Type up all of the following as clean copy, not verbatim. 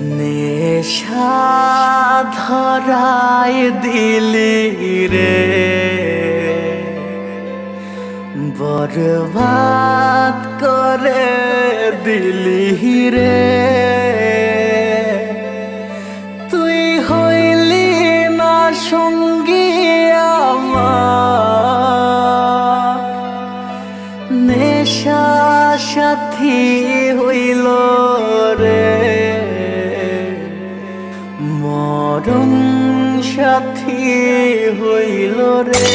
নেশা ধরায় দিলি রে, বরবাদ করে দিলি রে। তুই হইলি না সঙ্গী আমার, নেশা সাথী হইল রে, মরণ সাথী হইল রে।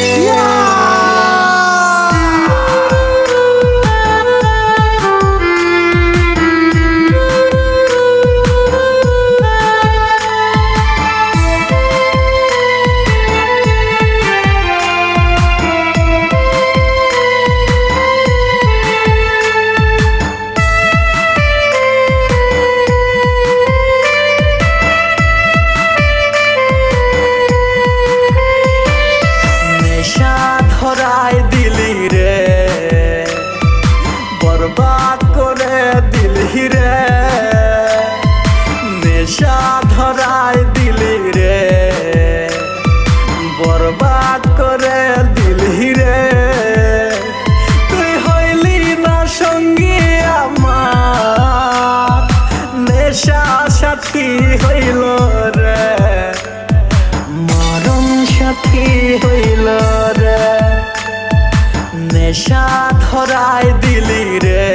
বরবাদ করে দিলি রে, নেশা ধরায় দিলি রে, বরবাদ করে দিলি রে। তুই হইলি না সঙ্গী আমার, নেশা সাথী হইল রে, মরণ সাথী হইল রে। নেশা ধরায় দিলি রে,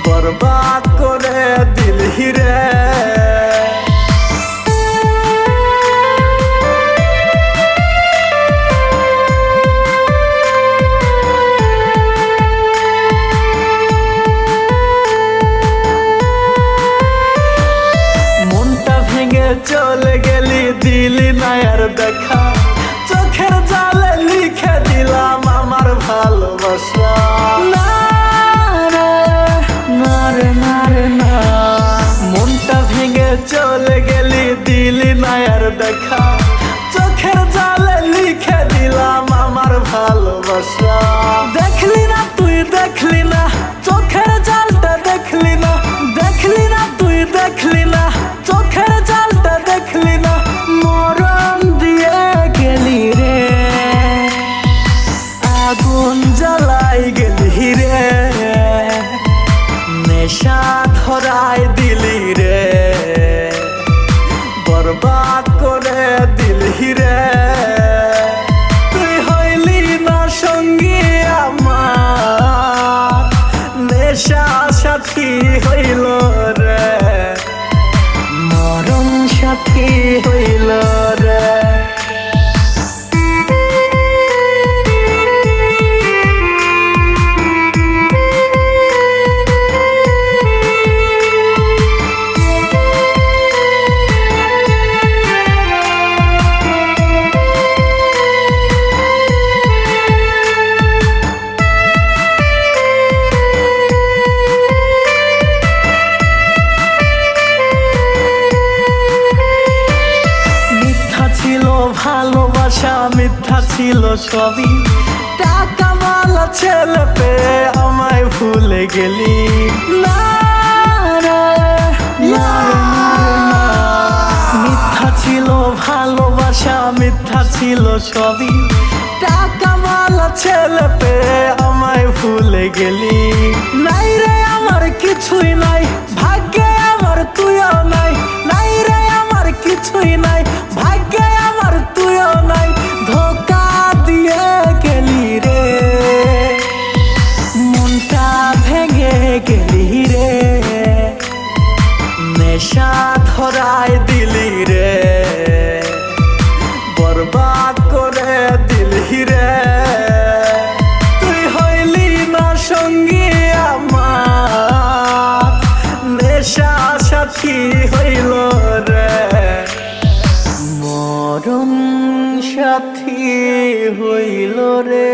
বরবাদ করে দিলি রে। মনটা ভেঙে চলে গেলি, দিলি না আর দেখা, চোখের জালে লিখে দিলাম আমার ভালোবাসা। না রে না রে না রে না, মনটা ভেঙে চলে গেলি, দিলি না আর দেখা, চোখের জালে লিখে দিলাম আমার ভালোবাসা। দেখলি না তুই দেখলি না, চোখের জালটা দেখলি না, দেখলি না তুই দেখলি না, চোখের জালটা দেখলি না, মরণ দিয়ে গেলি রে, আগুন জ্বালাই গেলি রে। নেশা ধরায় দিলি রে, বরবাদ করে দিলি রে। তুই হইলি না সঙ্গী আমার, নেশা সাথী হইল রে, মরণ সাথী হইল রে। ভালোবাসা মিথ্যা ছিল সবই, টাকা মালা ছেলে পেয়ে আমায় ভুলে গেলি। না রে না রে না, মিথ্যা ছিল ভালোবাসা, মিথ্যা ছিল সবই, টাকা মালা ছেলে পেয়ে আমায় ভুলে গেলি। নাই রে আমার কিছুই নাই, ভাগ্যে আমার তুইও নাই, নাই রে আমার কিছুই নাই, ভাগ্যে আমার তুইও নাই, ধোকা দিয়ে গেলি রে, মনটা ভেঙে গেলি রে। নেশা ধরায় দিলি রে, বরবাদ করে দিলি রে। তুই হইলি না সঙ্গী আমার, নেশা সাথী হইল রে, মরণ সাথী হইল রে।